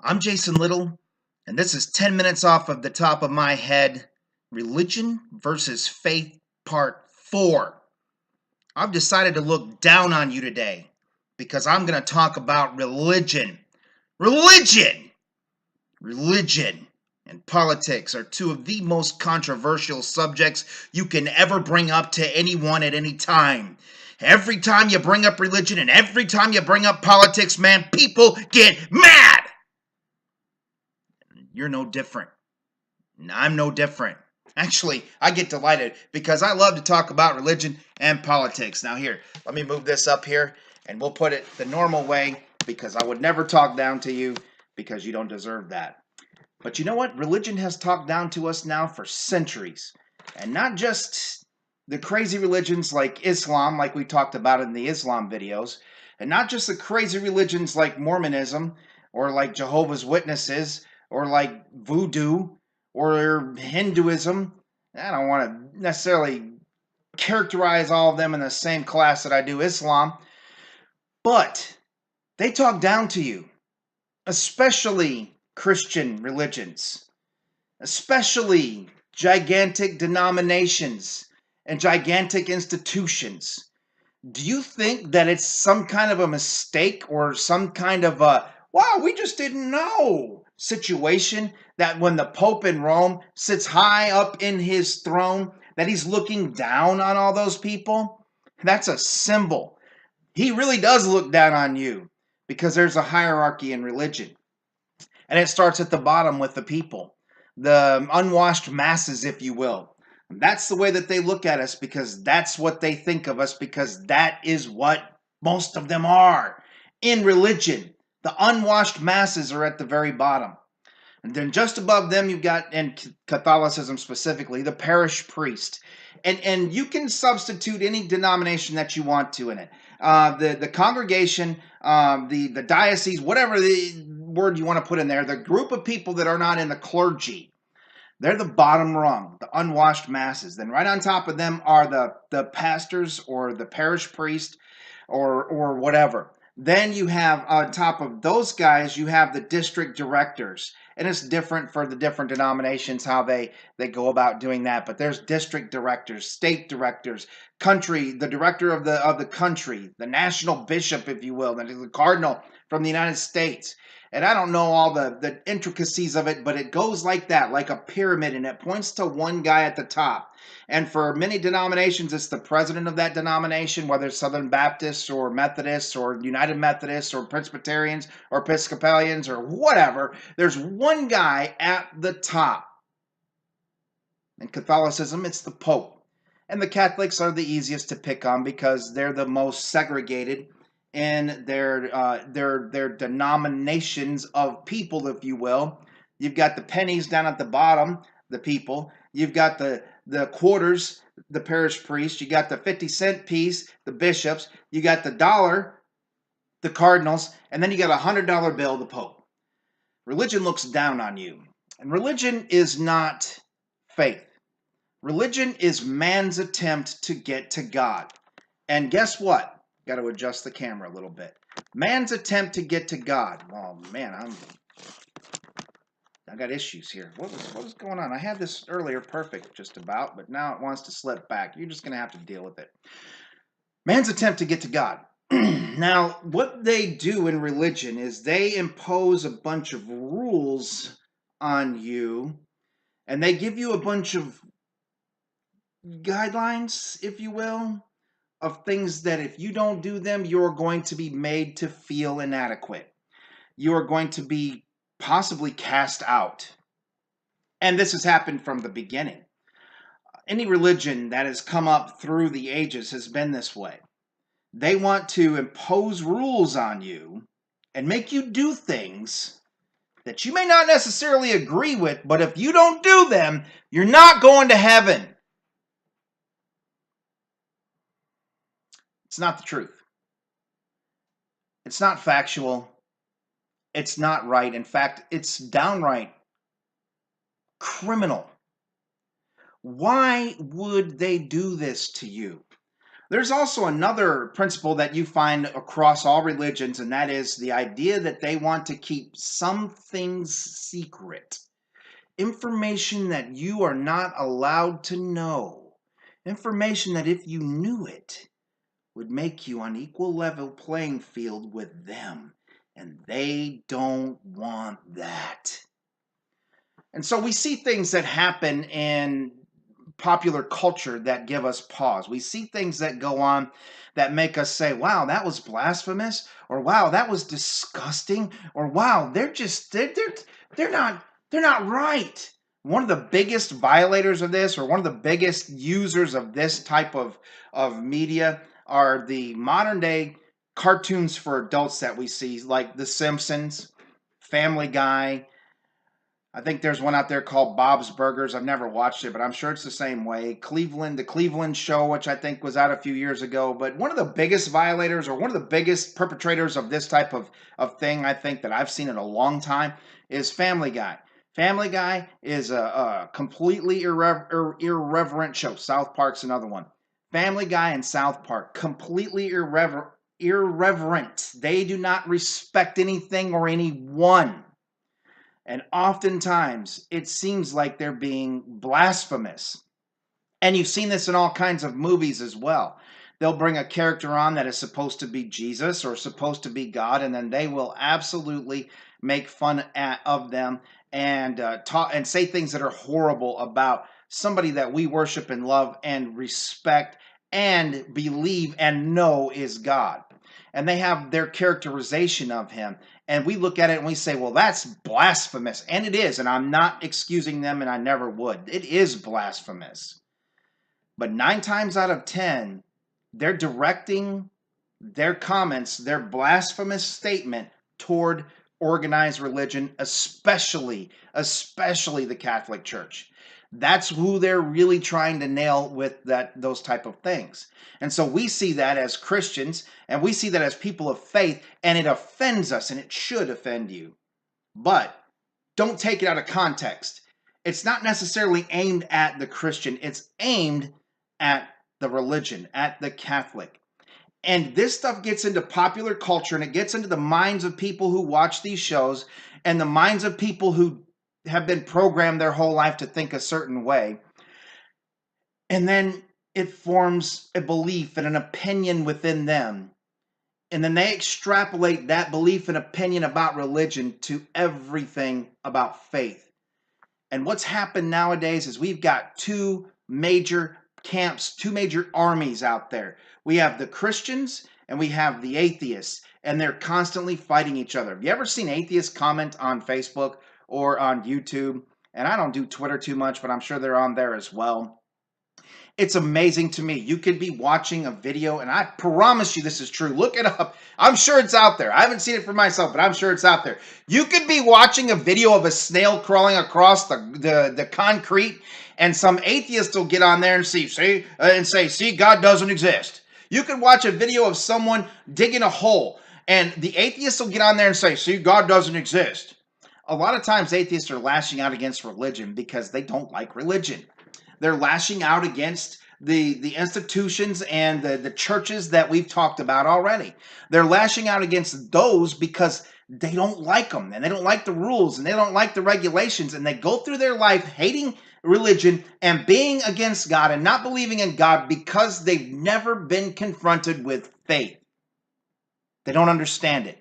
I'm Jason Little, and this is 10 minutes off of the top of my head. Religion versus Faith, Part 4. I've decided to look down on you today because I'm going to talk about religion. Religion! Religion and politics are two of the most controversial subjects you can ever bring up to anyone at any time. Every time you bring up religion and every time you bring up politics, man, people get mad! You're no different. I'm no different. Actually, I get delighted because I love to talk about religion and politics. Now here, let me move this up here and we'll put it the normal way because I would never talk down to you because you don't deserve that. But you know what? Religion has talked down to us now for centuries. And not just the crazy religions like Islam, like we talked about in the Islam videos, and not just the crazy religions like Mormonism or like Jehovah's Witnesses or like Voodoo or Hinduism. I don't want to necessarily characterize all of them in the same class that I do Islam, but they talk down to you, especially Christian religions, especially gigantic denominations and gigantic institutions. Do you think that it's some kind of a mistake or some kind of a, wow, we just didn't know situation that when the Pope in Rome sits high up in his throne, that he's looking down on all those people? That's a symbol. He really does look down on you because there's a hierarchy in religion. And it starts at the bottom with the people, the unwashed masses, if you will. That's the way that they look at us because that's what they think of us because that is what most of them are. In religion, the unwashed masses are at the very bottom. And then just above them, you've got, in Catholicism specifically, the parish priest. And you can substitute any denomination that you want to in it. The congregation, the diocese, whatever the word you want to put in there, the group of people that are not in the clergy. They're the bottom rung, the unwashed masses. Then right on top of them are the pastors or the parish priest or whatever. Then you have on top of those guys, you have the district directors. And it's different for the different denominations how they go about doing that. But there's district directors, state directors, the director of the country, the national bishop, if you will, the cardinal from the United States. And I don't know all the intricacies of it, but it goes like that, like a pyramid, and it points to one guy at the top. And for many denominations, it's the president of that denomination, whether it's Southern Baptists or Methodists or United Methodists or Presbyterians or Episcopalians or whatever. There's one guy at the top. In Catholicism, it's the Pope. And the Catholics are the easiest to pick on because they're the most segregated in their denominations of people, if you will. You've got the pennies down at the bottom, the people. You've got the quarters, the parish priest. You got the 50-cent piece, the bishops. You got the dollar, the cardinals. And then you got a $100 bill, the Pope. Religion looks down on you. And religion is not faith. Religion is man's attempt to get to God. And guess what? Got to adjust the camera a little bit. Man's attempt to get to God. Oh man, I got issues here. What was going on? I had this earlier perfect just about, but now it wants to slip back. You're just going to have to deal with it. Man's attempt to get to God. Now, what they do in religion is they impose a bunch of rules on you, and they give you a bunch of guidelines, if you will, of things that if you don't do them, you're going to be made to feel inadequate. You are going to be possibly cast out. And this has happened from the beginning. Any religion that has come up through the ages has been this way. They want to impose rules on you and make you do things that you may not necessarily agree with, but if you don't do them, you're not going to heaven. It's not the truth. It's not factual. It's not right. In fact, it's downright criminal. Why would they do this to you? There's also another principle that you find across all religions, and that is the idea that they want to keep some things secret. Information that you are not allowed to know. Information that if you knew it would make you on equal level playing field with them. And they don't want that. And so we see things that happen in popular culture that give us pause. We see things that go on that make us say, wow, that was blasphemous, or wow, that was disgusting, or wow, they're not right. One of the biggest violators of this, or one of the biggest users of this type of media, are the modern day cartoons for adults that we see, like The Simpsons, Family Guy. I think there's one out there called Bob's Burgers. I've never watched it, but I'm sure it's the same way. The Cleveland Show, which I think was out a few years ago. But one of the biggest violators, or one of the biggest perpetrators of this type of thing, I think, that I've seen in a long time, is Family Guy. Family Guy is a completely irreverent show. South Park's another one. Family Guy and South Park, completely irreverent. They do not respect anything or anyone. And oftentimes, it seems like they're being blasphemous. And you've seen this in all kinds of movies as well. They'll bring a character on that is supposed to be Jesus or supposed to be God, and then they will absolutely make fun of them and talk and say things that are horrible about somebody that we worship and love and respect and believe and know is God. And they have their characterization of him. And we look at it and we say, well, that's blasphemous. And it is. And I'm not excusing them, and I never would. It is blasphemous. But 9 times out of 10, they're directing their comments, their blasphemous statement toward organized religion, especially the Catholic Church. That's who they're really trying to nail with those type of things. And so we see that as Christians, and we see that as people of faith, and it offends us, and it should offend you. But don't take it out of context. It's not necessarily aimed at the Christian. It's aimed at the religion, at the Catholic. And this stuff gets into popular culture, and it gets into the minds of people who watch these shows, and the minds of people who have been programmed their whole life to think a certain way. And then it forms a belief and an opinion within them. And then they extrapolate that belief and opinion about religion to everything about faith. And what's happened nowadays is we've got 2 major camps, 2 major armies out there. We have the Christians and we have the atheists, and they're constantly fighting each other. Have you ever seen atheists comment on Facebook or on YouTube? And I don't do Twitter too much, but I'm sure they're on there as well. It's amazing to me. You could be watching a video, and I promise you this is true. Look it up. I'm sure it's out there. I haven't seen it for myself, but I'm sure it's out there. You could be watching a video of a snail crawling across the concrete, and some atheist will get on there and say, God doesn't exist. You could watch a video of someone digging a hole, and the atheist will get on there and say, see, God doesn't exist. A lot of times atheists are lashing out against religion because they don't like religion. They're lashing out against the institutions and the churches that we've talked about already. They're lashing out against those because they don't like them, and they don't like the rules, and they don't like the regulations, and they go through their life hating religion and being against God and not believing in God because they've never been confronted with faith. They don't understand it.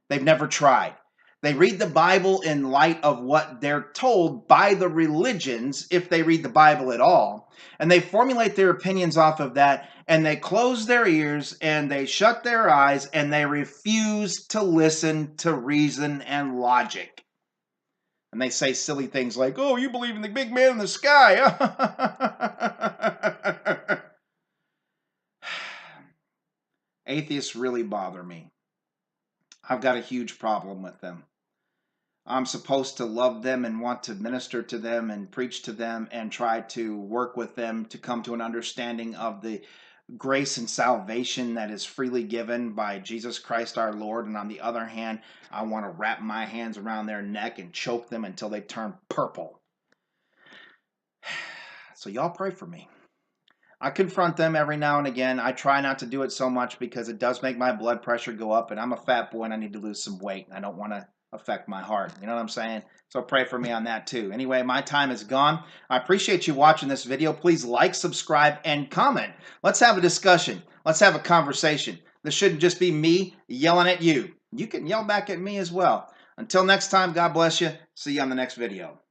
They've never tried. They read the Bible in light of what they're told by the religions, if they read the Bible at all. And they formulate their opinions off of that, and they close their ears, and they shut their eyes, and they refuse to listen to reason and logic. And they say silly things like, oh, you believe in the big man in the sky. Atheists really bother me. I've got a huge problem with them. I'm supposed to love them and want to minister to them and preach to them and try to work with them to come to an understanding of the grace and salvation that is freely given by Jesus Christ our Lord. And on the other hand, I want to wrap my hands around their neck and choke them until they turn purple. So y'all pray for me. I confront them every now and again. I try not to do it so much because it does make my blood pressure go up, and I'm a fat boy and I need to lose some weight. I don't want to affect my heart. You know what I'm saying? So pray for me on that too. Anyway, my time is gone. I appreciate you watching this video. Please like, subscribe, and comment. Let's have a discussion. Let's have a conversation. This shouldn't just be me yelling at you. You can yell back at me as well. Until next time, God bless you. See you on the next video.